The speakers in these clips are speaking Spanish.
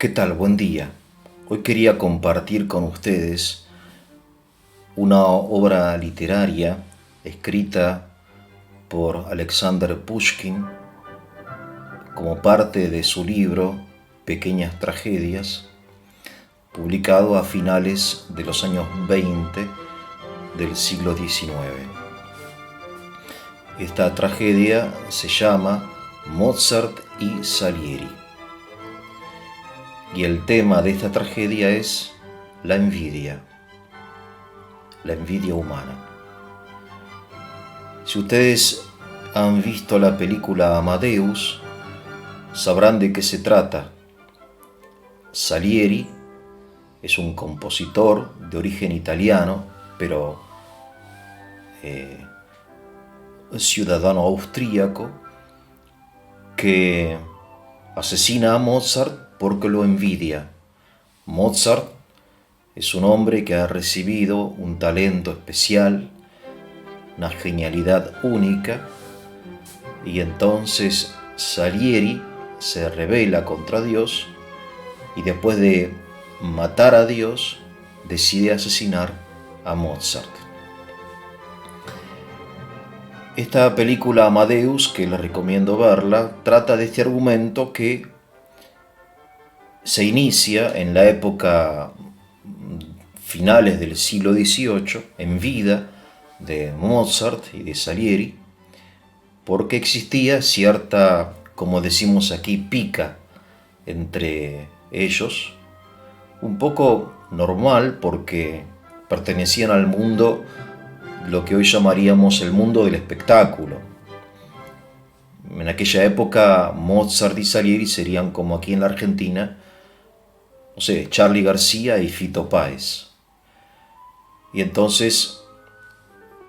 ¿Qué tal? Buen día. Hoy quería compartir con ustedes una obra literaria escrita por Alexander Pushkin como parte de su libro Pequeñas Tragedias, publicado a finales de los años 20 del siglo XIX. Esta tragedia se llama Mozart y Salieri. Y el tema de esta tragedia es la envidia humana. Si ustedes han visto la película Amadeus, sabrán de qué se trata. Salieri es un compositor de origen italiano, pero ciudadano austríaco, que asesina a Mozart porque lo envidia. Mozart es un hombre que ha recibido un talento especial, una genialidad única, y entonces Salieri se rebela contra Dios y después de matar a Dios decide asesinar a Mozart. Esta película Amadeus, que les recomiendo verla, trata de este argumento que se inicia en la época finales del siglo XVIII, en vida de Mozart y de Salieri, porque existía cierta, como decimos aquí, pica entre ellos, un poco normal porque pertenecían al mundo, lo que hoy llamaríamos el mundo del espectáculo. En aquella época Mozart y Salieri serían como aquí en la Argentina, no sé, Charly García y Fito Páez. Y entonces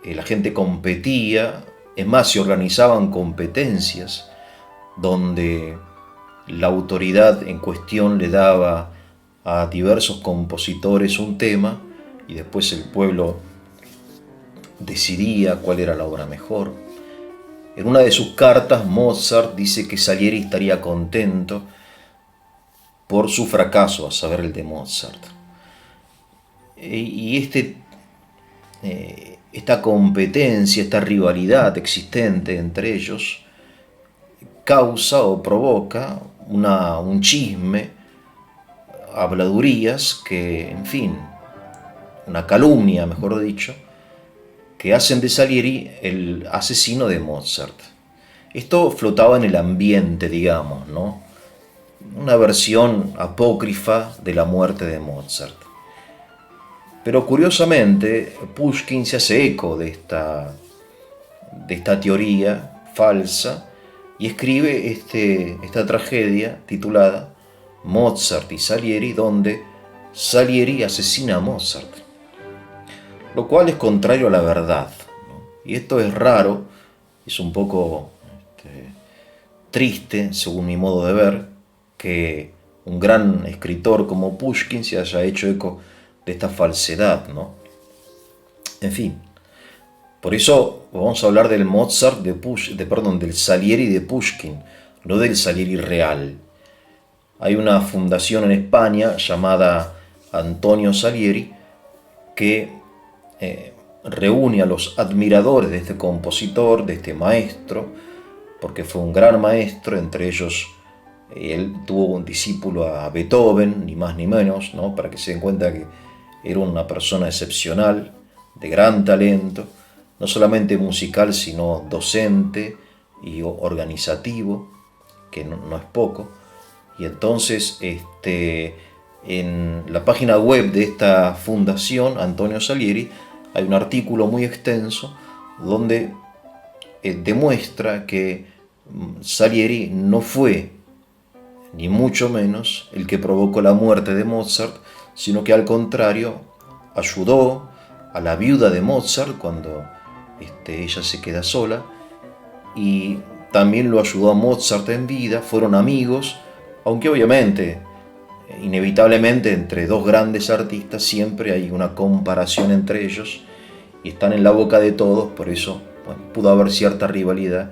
la gente competía, es más, se organizaban competencias donde la autoridad en cuestión le daba a diversos compositores un tema y después el pueblo decidía cuál era la obra mejor. En una de sus cartas, Mozart dice que Salieri estaría contento por su fracaso, a saber, el de Mozart. Y esta competencia, esta rivalidad existente entre ellos, causa o provoca un chisme, habladurías que, en fin, una calumnia, mejor dicho, que hacen de Salieri el asesino de Mozart. Esto flotaba en el ambiente, digamos, ¿no? Una versión apócrifa de la muerte de Mozart. Pero curiosamente, Pushkin se hace eco de esta teoría falsa y escribe esta tragedia titulada Mozart y Salieri, donde Salieri asesina a Mozart, lo cual es contrario a la verdad, ¿no? Y esto es raro, es un poco triste, según mi modo de ver, que un gran escritor como Pushkin se haya hecho eco de esta falsedad, ¿no? En fin, por eso vamos a hablar del Mozart del Salieri de Pushkin, no del Salieri real. Hay una fundación en España llamada Antonio Salieri que reúne a los admiradores de este compositor, de este maestro, porque fue un gran maestro. Entre ellos él tuvo un discípulo a Beethoven, ni más ni menos, ¿no? Para que se den cuenta que era una persona excepcional, de gran talento, no solamente musical, sino docente y organizativo, que no es poco. Y entonces en la página web de esta fundación, Antonio Salieri, hay un artículo muy extenso donde demuestra que Salieri no fue ni mucho menos el que provocó la muerte de Mozart, sino que al contrario ayudó a la viuda de Mozart cuando ella se queda sola, y también lo ayudó a Mozart en vida. Fueron amigos, aunque obviamente, inevitablemente, entre dos grandes artistas siempre hay una comparación entre ellos y están en la boca de todos. Por eso, bueno, pudo haber cierta rivalidad,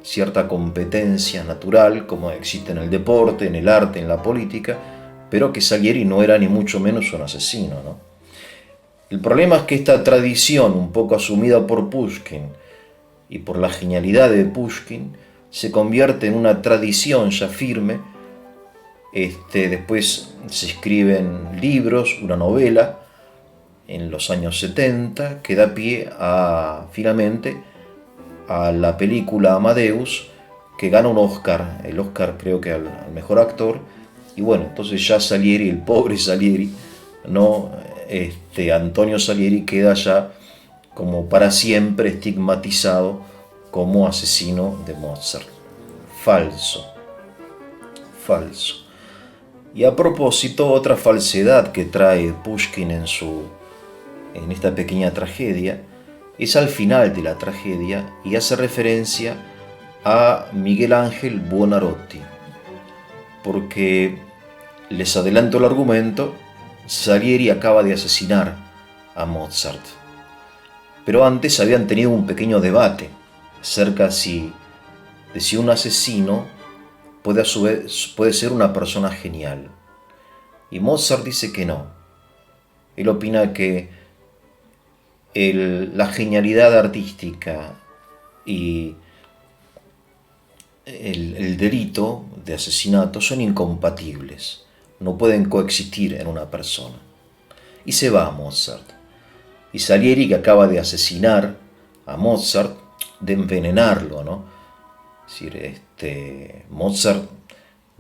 cierta competencia natural, como existe en el deporte, en el arte, en la política, pero que Salieri no era ni mucho menos un asesino, ¿no? El problema es que esta tradición, un poco asumida por Pushkin y por la genialidad de Pushkin, se convierte en una tradición ya firme. Después se escriben libros, una novela, en los años 70, que da pie finalmente a la película Amadeus, que gana un Oscar, el Oscar creo que al mejor actor. Y bueno, entonces ya Salieri, el pobre Salieri, no, Antonio Salieri queda ya como para siempre estigmatizado como asesino de Mozart. Falso, falso. Y a propósito, otra falsedad que trae Pushkin en esta pequeña tragedia es al final de la tragedia, y hace referencia a Miguel Ángel Buonarroti, porque les adelanto el argumento: Salieri acaba de asesinar a Mozart, pero antes habían tenido un pequeño debate acerca de si un asesino puede a su vez puede ser una persona genial, y Mozart dice que no. Él opina que la genialidad artística y el delito de asesinato son incompatibles, no pueden coexistir en una persona. Y se va a Mozart. Y Salieri, que acaba de asesinar a Mozart, de envenenarlo, ¿no? Es decir, Mozart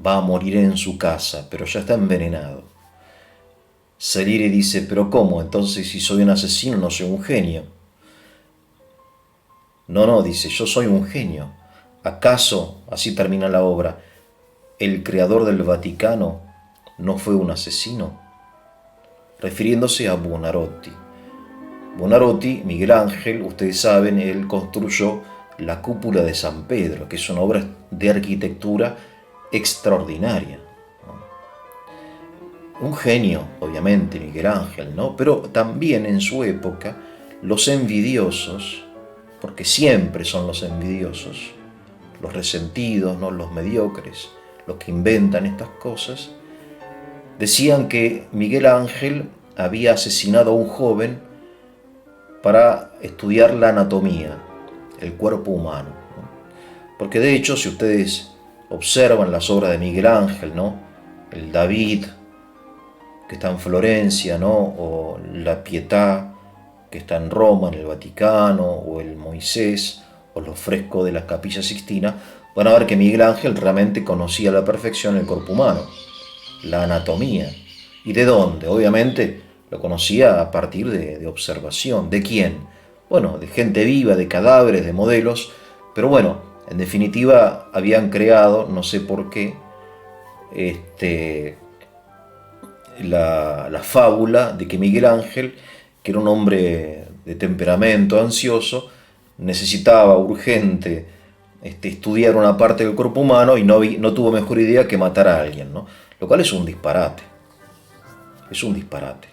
va a morir en su casa, pero ya está envenenado. Salieri dice: pero ¿cómo? Entonces, si soy un asesino, no soy un genio. No, dice, yo soy un genio. ¿Acaso, así termina la obra, el creador del Vaticano no fue un asesino? Refiriéndose a Buonarroti. Buonarroti, Miguel Ángel, ustedes saben, él construyó la cúpula de San Pedro, que es una obra de arquitectura extraordinaria. Un genio, obviamente, Miguel Ángel, ¿no? Pero también en su época, los envidiosos, porque siempre son los envidiosos, los resentidos, ¿no? Los mediocres, los que inventan estas cosas, decían que Miguel Ángel había asesinado a un joven para estudiar la anatomía, el cuerpo humano, ¿no? Porque de hecho, si ustedes observan las obras de Miguel Ángel, ¿no? El David, que está en Florencia, ¿no? O la Pietà, que está en Roma, en el Vaticano, o el Moisés, o los frescos de la Capilla Sixtina, van a ver que Miguel Ángel realmente conocía a la perfección el cuerpo humano, la anatomía. ¿Y de dónde? Obviamente lo conocía a partir de observación. ¿De quién? Bueno, de gente viva, de cadáveres, de modelos, pero bueno, en definitiva habían creado, no sé por qué, la fábula de que Miguel Ángel, que era un hombre de temperamento ansioso, necesitaba urgente estudiar una parte del cuerpo humano y no tuvo mejor idea que matar a alguien, ¿no? Lo cual es un disparate. Es un disparate,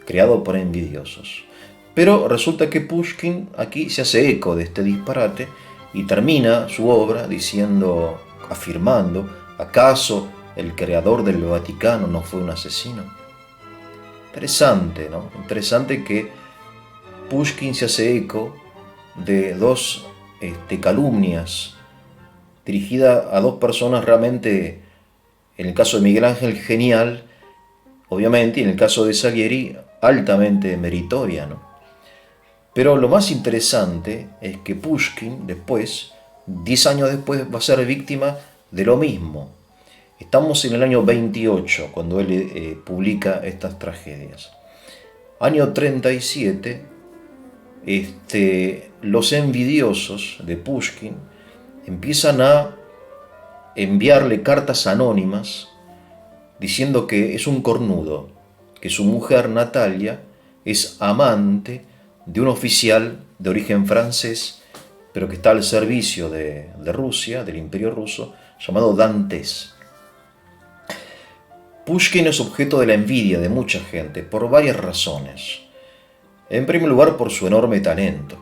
creado por envidiosos. Pero resulta que Pushkin aquí se hace eco de este disparate y termina su obra afirmando: ¿acaso el creador del Vaticano no fue un asesino? Interesante, ¿no? Interesante que Pushkin se hace eco de dos calumnias dirigidas a dos personas realmente, en el caso de Miguel Ángel, genial, obviamente, y en el caso de Salieri, altamente meritoria, ¿no? Pero lo más interesante es que Pushkin después, 10 años después, va a ser víctima de lo mismo. Estamos en el año 28, cuando él publica estas tragedias. Año 37, los envidiosos de Pushkin empiezan a enviarle cartas anónimas diciendo que es un cornudo, que su mujer Natalia es amante de un oficial de origen francés, pero que está al servicio de Rusia, del Imperio Ruso, llamado Dantes. Pushkin es objeto de la envidia de mucha gente por varias razones. En primer lugar, por su enorme talento.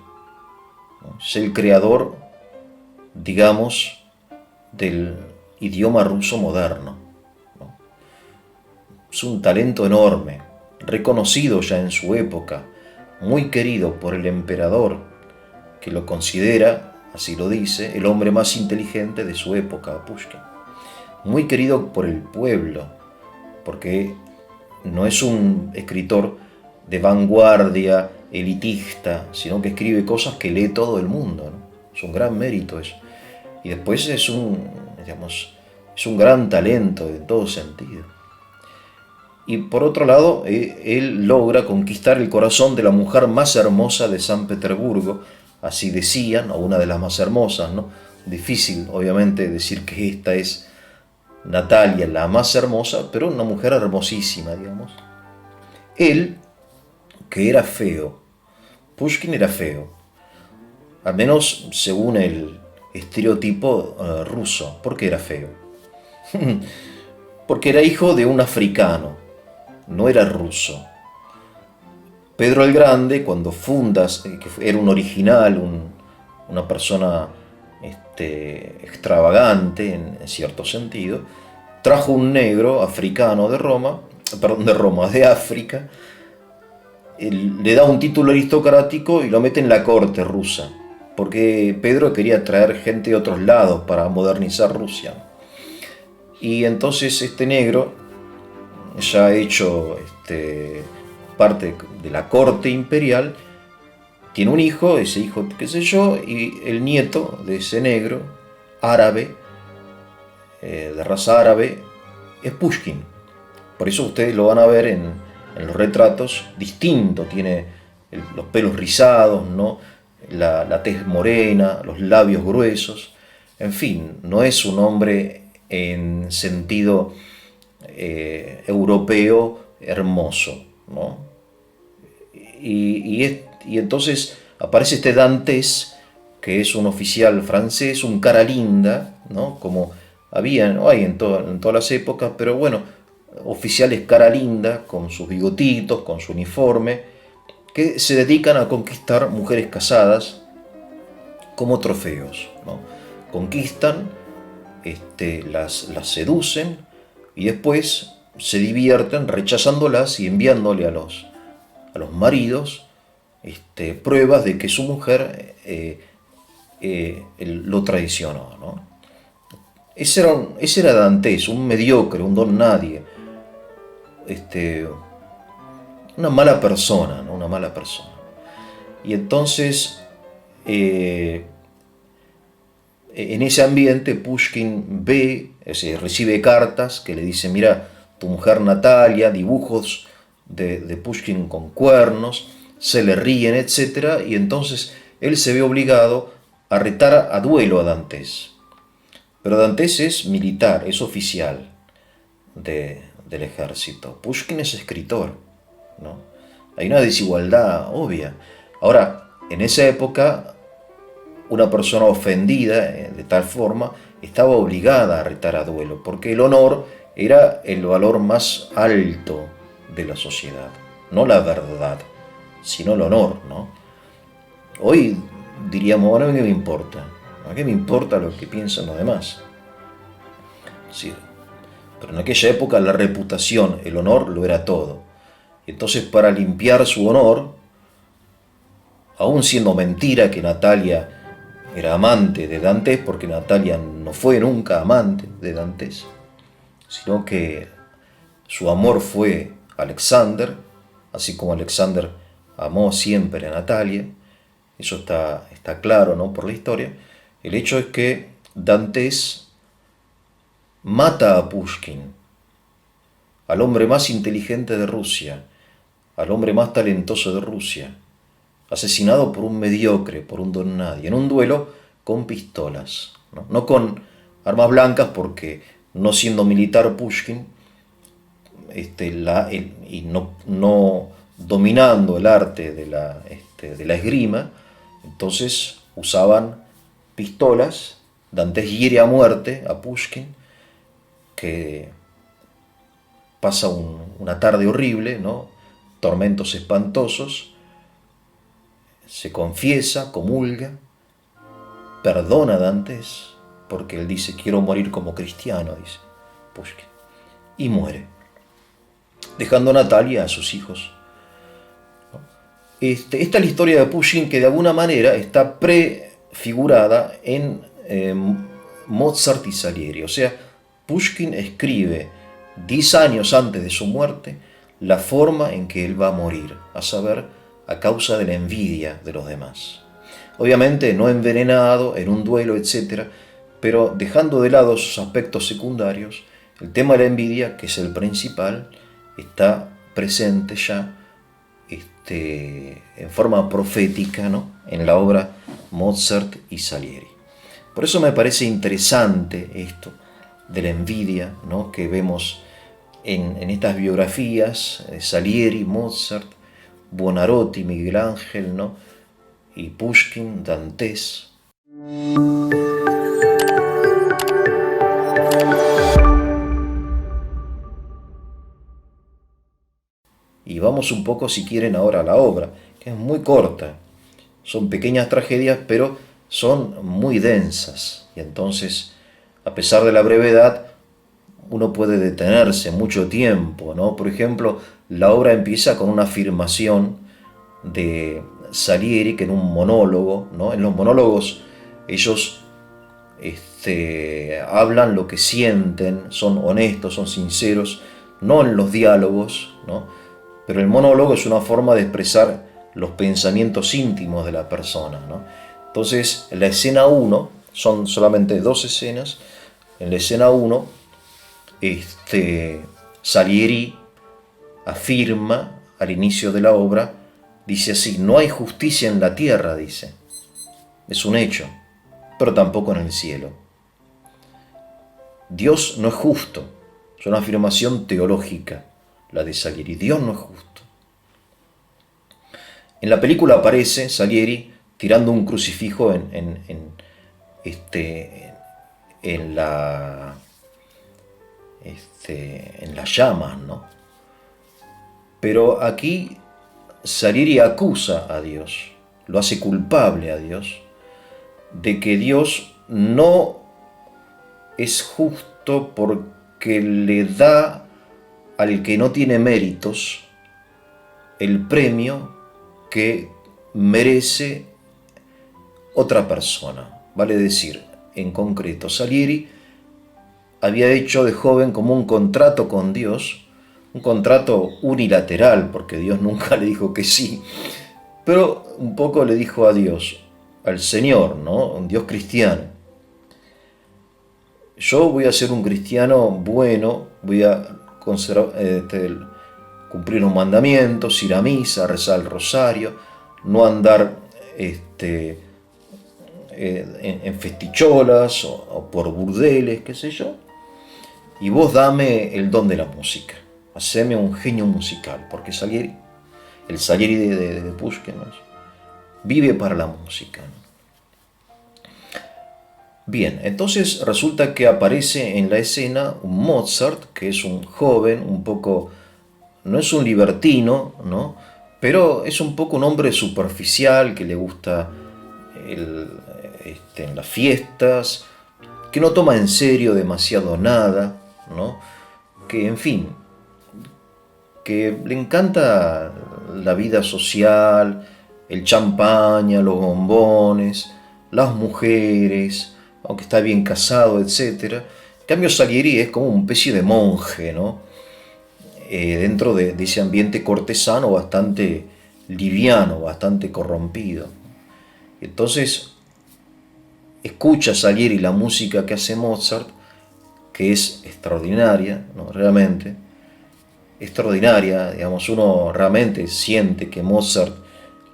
Es el creador, digamos, del idioma ruso moderno. es un talento enorme, reconocido ya en su época, muy querido por el emperador, que lo considera, así lo dice, el hombre más inteligente de su época, Pushkin. Muy querido por el pueblo, porque no es un escritor de vanguardia, elitista, sino que escribe cosas que lee todo el mundo, ¿no? Es un gran mérito eso. Y después digamos, es un gran talento en todo sentido. Y por otro lado, él logra conquistar el corazón de la mujer más hermosa de San Petersburgo, así decían, o una de las más hermosas, ¿no? Difícil, obviamente, decir que esta es Natalia, la más hermosa, pero una mujer hermosísima, digamos. Él, que era feo, Pushkin era feo, al menos según el estereotipo ruso. ¿Por qué era feo? Porque era hijo de un africano, no era ruso. Pedro el Grande, cuando fundas, que era un original, una persona extravagante en cierto sentido, trajo un negro africano de África, le da un título aristocrático y lo mete en la corte rusa, porque Pedro quería traer gente de otros lados para modernizar Rusia. Y entonces este negro, ya hecho parte de la corte imperial, tiene un hijo, ese hijo qué sé yo, y el nieto de ese negro, árabe, de raza árabe, es Pushkin. Por eso ustedes lo van a ver en los retratos distinto, tiene los pelos rizados, ¿no? La tez morena, los labios gruesos, en fin, no es un hombre en sentido europeo hermoso, ¿no? Y entonces aparece este Dantes, que es un oficial francés, un cara linda, ¿no? Como no hay en todas las épocas, pero bueno, oficiales cara linda, con sus bigotitos, con su uniforme, que se dedican a conquistar mujeres casadas como trofeos, ¿no? Conquistan, las seducen y después se divierten rechazándolas y enviándole a los maridos pruebas de que su mujer lo traicionó, ¿no? Ese era Dantes, un mediocre, un don nadie, una mala persona, ¿no? Una mala persona. Y entonces, en ese ambiente, Pushkin recibe cartas que le dicen: mira, tu mujer Natalia, dibujos de Pushkin con cuernos, se le ríen, etc. Y entonces él se ve obligado a retar a duelo a Dantes. Pero Dantes es militar, es oficial del ejército. Pushkin es escritor, ¿no? Hay una desigualdad obvia. Ahora, en esa época, una persona ofendida de tal forma estaba obligada a retar a duelo, porque el honor era el valor más alto de la sociedad, no la verdad, sino el honor, ¿no? Hoy diríamos: bueno, ¿a qué me importa? ¿A qué me importa lo que piensan los demás? Sí, pero en aquella época la reputación, el honor lo era todo. Entonces, para limpiar su honor, aún siendo mentira que Natalia era amante de Dantes, porque Natalia no fue nunca amante de Dantes, sino que su amor fue Alexander, así como Alexander amó siempre a Natalia. Eso está claro, ¿no? Por la historia. El hecho es que Dantes mata a Pushkin, al hombre más inteligente de Rusia, al hombre más talentoso de Rusia, asesinado por un mediocre, por un don nadie, en un duelo con pistolas, no con armas blancas, porque no siendo militar Pushkin, y no dominando el arte de la esgrima, entonces usaban pistolas. Dantes hiere a muerte a Pushkin, que pasa una tarde horrible, ¿no? Tormentos espantosos, se confiesa, comulga, perdona a Dantes, porque él dice: quiero morir como cristiano, dice Pushkin, y muere. dejando a Natalia a sus hijos. Esta es la historia de Pushkin, que de alguna manera está prefigurada en Mozart y Salieri. O sea, Pushkin escribe 10 años antes de su muerte la forma en que él va a morir, a saber, a causa de la envidia de los demás. Obviamente no envenenado, en un duelo, etc., pero dejando de lado sus aspectos secundarios, el tema de la envidia, que es el principal, está presente ya en forma profética, ¿no?, en la obra Mozart y Salieri. Por eso me parece interesante esto de la envidia, ¿no?, que vemos en estas biografías de Salieri, Mozart, Buonarroti, Miguel Ángel, ¿no?, y Pushkin, Dantes. Y vamos un poco, si quieren, ahora a la obra, que es muy corta. Son pequeñas tragedias, pero son muy densas. Y entonces, a pesar de la brevedad, uno puede detenerse mucho tiempo, ¿no? Por ejemplo, la obra empieza con una afirmación de Salieri, que en un monólogo, ¿no? En los monólogos ellos hablan lo que sienten, son honestos, son sinceros, no en los diálogos, ¿no? Pero el monólogo es una forma de expresar los pensamientos íntimos de la persona, ¿no? Entonces, en la escena 1, son solamente 2 escenas, en la escena 1, Salieri afirma al inicio de la obra, dice así: no hay justicia en la tierra, dice. Es un hecho, pero tampoco en el cielo. Dios no es justo, es una afirmación teológica, la de Salieri. Dios no es justo. En la película aparece Salieri tirando un crucifijo en las llamas, ¿no? Pero aquí Salieri acusa a Dios, lo hace culpable a Dios, de que Dios no es justo porque le da al que no tiene méritos el premio que merece otra persona. Vale decir, en concreto, Salieri había hecho de joven como un contrato con Dios, un contrato unilateral, porque Dios nunca le dijo que sí, pero un poco le dijo a Dios, al Señor, ¿no?, un Dios cristiano: yo voy a ser un cristiano bueno, voy a cumplir los mandamientos, ir a misa, rezar el rosario, no andar en festicholas o por burdeles, qué sé yo, y vos dame el don de la música, haceme un genio musical, porque Salieri, el Salieri de Pushkin, ¿no?, vive para la música, ¿no? Bien, entonces resulta que aparece en la escena un Mozart, que es un joven, un poco, no es un libertino, ¿no?, pero es un poco un hombre superficial, que le gusta en las fiestas, que no toma en serio demasiado nada, ¿no?, que, en fin, que le encanta la vida social, el champaña, los bombones, las mujeres, aunque está bien casado, etc. En cambio, Salieri es como una especie de monje, ¿no?, dentro de ese ambiente cortesano bastante liviano, bastante corrompido. Entonces, escucha Salieri la música que hace Mozart, que es extraordinaria, ¿no?, realmente extraordinaria, digamos, uno realmente siente que Mozart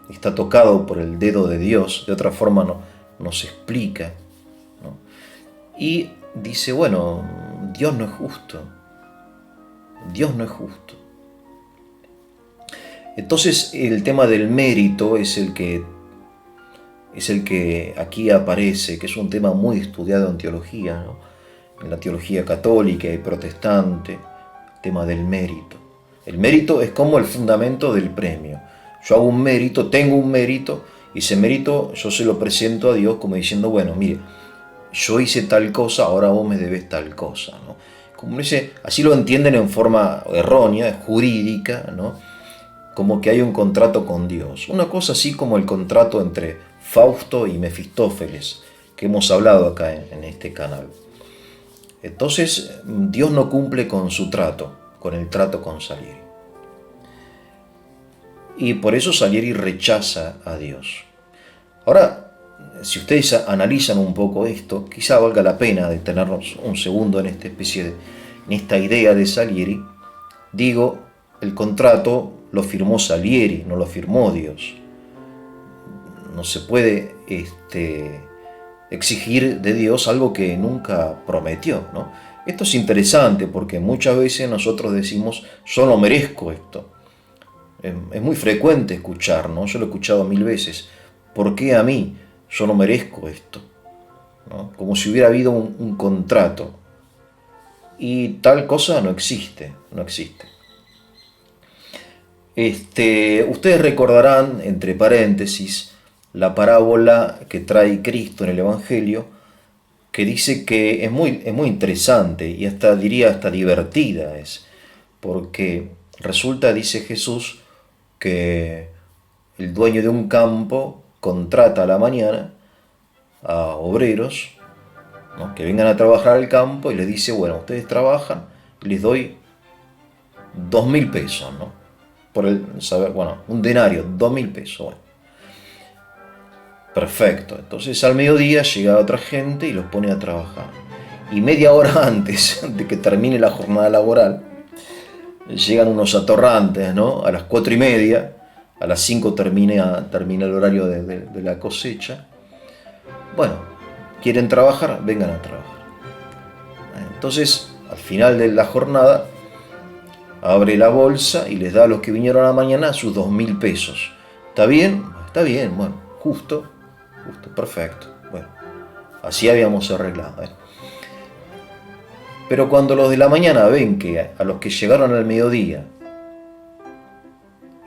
está tocado por el dedo de Dios, de otra forma no se explica, ¿no? Y dice, bueno, Dios no es justo, Dios no es justo. Entonces el tema del mérito es el que aquí aparece, que es un tema muy estudiado en teología, ¿no?, en la teología católica y protestante, el tema del mérito. El mérito es como el fundamento del premio. Yo hago un mérito, tengo un mérito, y ese mérito yo se lo presento a Dios como diciendo, bueno, mire, yo hice tal cosa, ahora vos me debes tal cosa, ¿no? como dice, así lo entienden en forma errónea, jurídica, ¿no? Como que hay un contrato con Dios. Una cosa así como el contrato entre Fausto y Mefistófeles, que hemos hablado acá en este canal. Entonces, Dios no cumple con su trato, con el trato con Salieri. Y por eso Salieri rechaza a Dios. Ahora, si ustedes analizan un poco esto, quizá valga la pena detenernos un segundo en en esta idea de Salieri. Digo, el contrato lo firmó Salieri, no lo firmó Dios. No se puede exigir de Dios algo que nunca prometió, ¿no? Esto es interesante porque muchas veces nosotros decimos, yo no merezco esto. Es muy frecuente escuchar, ¿no? Yo lo he escuchado 1000 veces. ¿Por qué a mí? Yo no merezco esto, ¿no? Como si hubiera habido un contrato. Y tal cosa no existe, no existe. Ustedes recordarán, entre paréntesis, la parábola que trae Cristo en el Evangelio, que dice que es muy interesante y diría hasta divertida porque resulta, dice Jesús, que el dueño de un campo contrata a la mañana a obreros, ¿no?, que vengan a trabajar al campo y les dice, bueno, ustedes trabajan y les doy 2000 pesos, ¿no? Por un denario, 2000 pesos, bueno. Perfecto, entonces al mediodía llega otra gente y los pone a trabajar. Y media hora antes de que termine la jornada laboral, llegan unos atorrantes, ¿no? A las 4:30, a las 5 termina el horario de la cosecha. Bueno, quieren trabajar, vengan a trabajar. Entonces, al final de la jornada, abre la bolsa y les da a los que vinieron a la mañana sus 2000 pesos. ¿Está bien? Está bien, bueno, justo, perfecto. Bueno, así habíamos arreglado. Pero cuando los de la mañana ven que a los que llegaron al mediodía,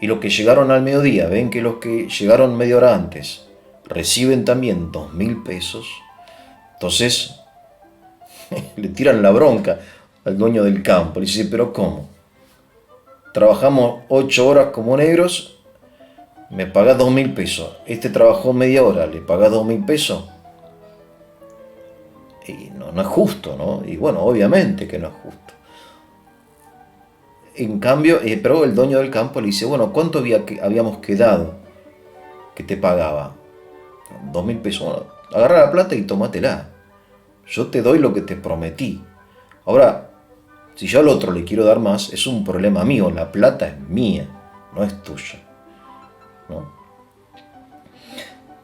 y los que llegaron al mediodía ven que los que llegaron media hora antes reciben también 2000 pesos, entonces le tiran la bronca al dueño del campo. Le dice, pero ¿cómo? Trabajamos 8 horas como negros, me pagás 2000 pesos. Este trabajó media hora, ¿le pagás 2000 pesos? Y no es justo, ¿no? Y bueno, obviamente que no es justo. En cambio, pero el dueño del campo le dice, bueno, ¿cuánto habíamos quedado que te pagaba? 2000 pesos. Bueno, agarra la plata y tómatela. Yo te doy lo que te prometí. Ahora, si yo al otro le quiero dar más, es un problema mío. La plata es mía, no es tuya, ¿no?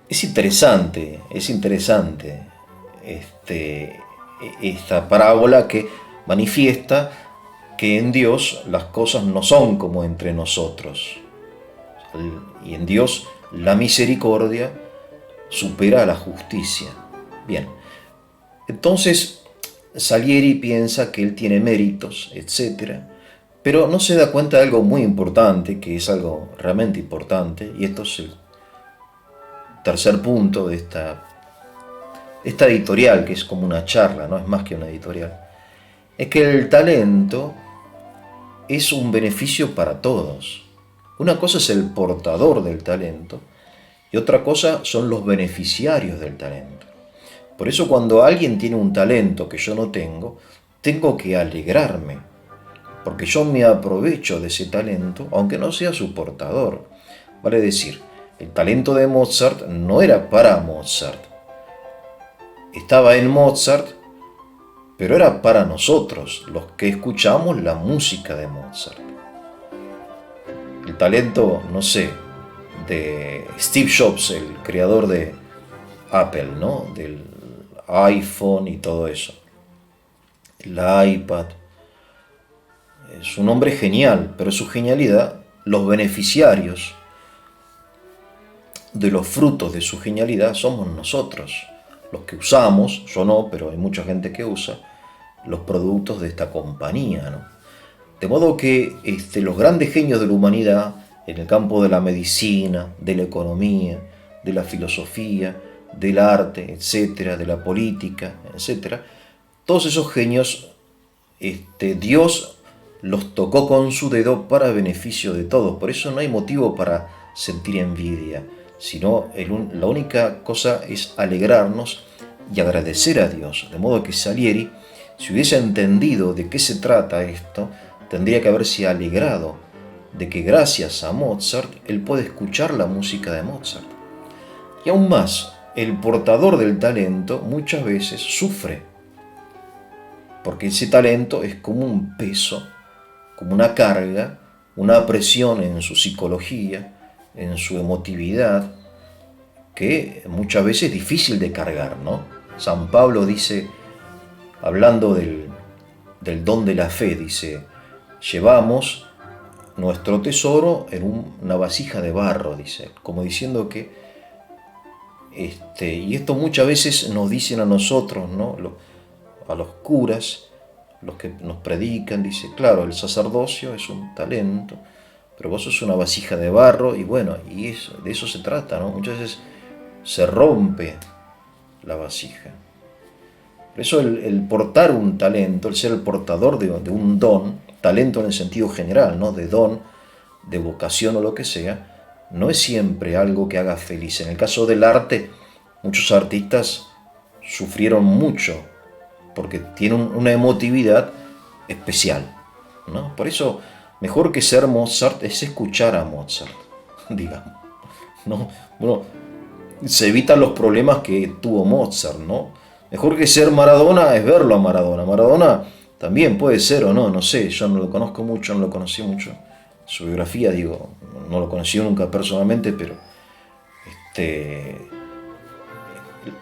Es interesante esta parábola que manifiesta que en Dios las cosas no son como entre nosotros. Y en Dios la misericordia supera a la justicia. Bien, entonces Salieri piensa que él tiene méritos, etc., pero no se da cuenta de algo muy importante, que es algo realmente importante, y esto es el tercer punto de esta editorial, que es como una charla, no es más que una editorial. Es que el talento es un beneficio para todos. Una cosa es el portador del talento y otra cosa son los beneficiarios del talento. Por eso cuando alguien tiene un talento que yo no tengo, tengo que alegrarme, porque yo me aprovecho de ese talento, aunque no sea su portador. Vale decir, el talento de Mozart no era para Mozart. Estaba en Mozart, pero era para nosotros, los que escuchamos la música de Mozart. El talento, no sé, de Steve Jobs, el creador de Apple, ¿no? Del iPhone y todo eso. El iPad. Es un hombre genial, pero su genialidad, los beneficiarios de los frutos de su genialidad somos nosotros, los que usamos, yo no, pero hay mucha gente que usa los productos de esta compañía, ¿no? De modo que los grandes genios de la humanidad, en el campo de la medicina, de la economía, de la filosofía, del arte, etcétera, de la política, etcétera, todos esos genios Dios los tocó con su dedo para beneficio de todos. Por eso no hay motivo para sentir envidia, sino la única cosa es alegrarnos y agradecer a Dios. De modo que Salieri, si hubiese entendido de qué se trata esto, tendría que haberse alegrado de que gracias a Mozart él puede escuchar la música de Mozart. Y aún más, el portador del talento muchas veces sufre, porque ese talento es como un peso, como una carga, una presión en su psicología, en su emotividad, que muchas veces es difícil de cargar, ¿no? San Pablo dice, hablando del don de la fe, dice, llevamos nuestro tesoro en una vasija de barro, dice, como diciendo que, y esto muchas veces nos dicen a nosotros, ¿no? A los curas, los que nos predican, dice, claro, el sacerdocio es un talento, pero vos sos una vasija de barro, y bueno, y de eso se trata, ¿no? Muchas veces se rompe la vasija. Por eso el portar un talento, el ser el portador de un don, talento en el sentido general, ¿no? De don, de vocación o lo que sea, no es siempre algo que haga feliz. En el caso del arte, muchos artistas sufrieron mucho porque tienen una emotividad especial, ¿no? Por eso, mejor que ser Mozart es escuchar a Mozart, digamos, ¿no? Bueno, se evitan los problemas que tuvo Mozart, ¿no? Mejor que ser Maradona es verlo a Maradona. Maradona también puede ser o no, no sé, yo no lo conozco mucho, no lo conocí mucho. Su biografía, digo, no lo conocí nunca personalmente, pero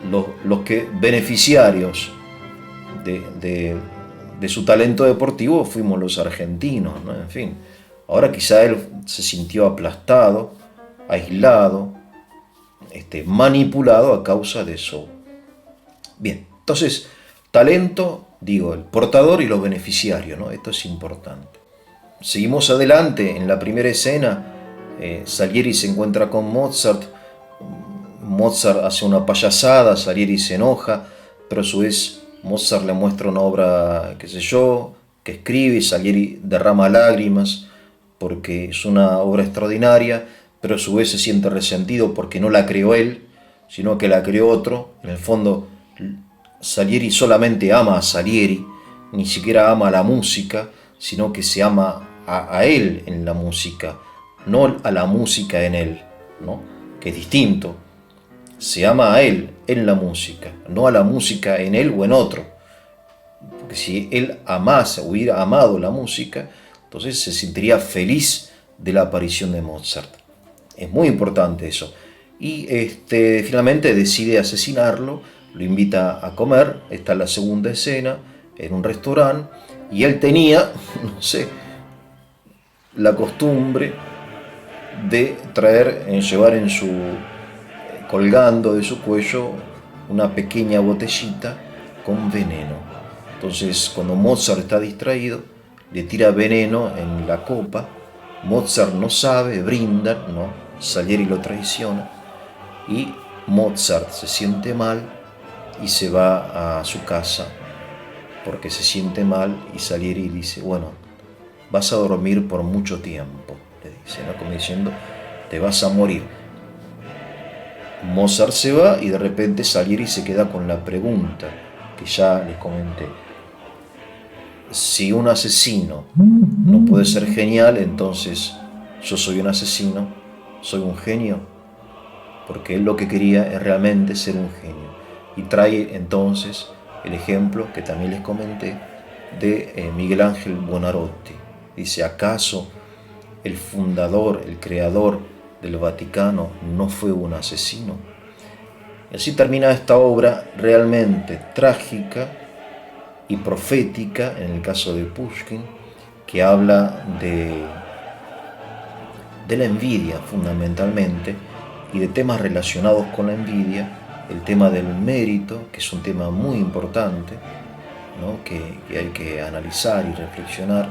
los que beneficiarios de su talento deportivo fuimos los argentinos, ¿no? En fin, ahora quizá él se sintió aplastado, aislado, manipulado a causa de eso. Bien, entonces, talento, digo, el portador y los beneficiarios, ¿no? Esto es importante. Seguimos adelante, en la primera escena, Salieri se encuentra con Mozart, Mozart hace una payasada, Salieri se enoja, pero a su vez Mozart le muestra una obra, qué sé yo, que escribe, y Salieri derrama lágrimas porque es una obra extraordinaria, pero a su vez se siente resentido porque no la creó él, sino que la creó otro. En el fondo, Salieri solamente ama a Salieri, ni siquiera ama a la música, sino que se ama a él en la música, no a la música en él, ¿no? Que es distinto. Se ama a él en la música, no a la música en él o en otro. Porque si él amase, hubiera amado la música, entonces se sentiría feliz de la aparición de Mozart. Es muy importante eso. Y finalmente decide asesinarlo, lo invita a comer. Esta es la segunda escena, en un restaurante, y él tenía, no sé, la costumbre de llevar en su, colgando de su cuello, una pequeña botellita con veneno. Entonces, cuando Mozart está distraído, le tira veneno en la copa. Mozart no sabe, brinda, ¿no? Salieri lo traiciona y Mozart se siente mal y se va a su casa porque se siente mal, y Salieri dice, bueno, vas a dormir por mucho tiempo, le dice, ¿no? Como diciendo, te vas a morir. Mozart se va y de repente Salieri se queda con la pregunta que ya les comenté. Si un asesino no puede ser genial, entonces yo soy un asesino, soy un genio, porque él lo que quería es realmente ser un genio. Y trae entonces el ejemplo que también les comenté de Miguel Ángel Buonarroti. Dice, ¿acaso el fundador, el creador del Vaticano no fue un asesino? Y así termina esta obra realmente trágica y profética, en el caso de Pushkin, que habla de la envidia fundamentalmente, y de temas relacionados con la envidia, el tema del mérito, que es un tema muy importante, ¿no? que hay que analizar y reflexionar,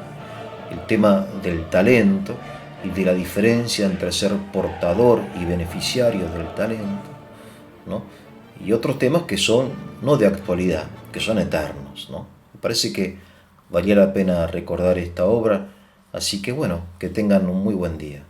el tema del talento y de la diferencia entre ser portador y beneficiario del talento, ¿no? Y otros temas que son no de actualidad, que son eternos, ¿no? Me parece que valía la pena recordar esta obra. Así que bueno, que tengan un muy buen día.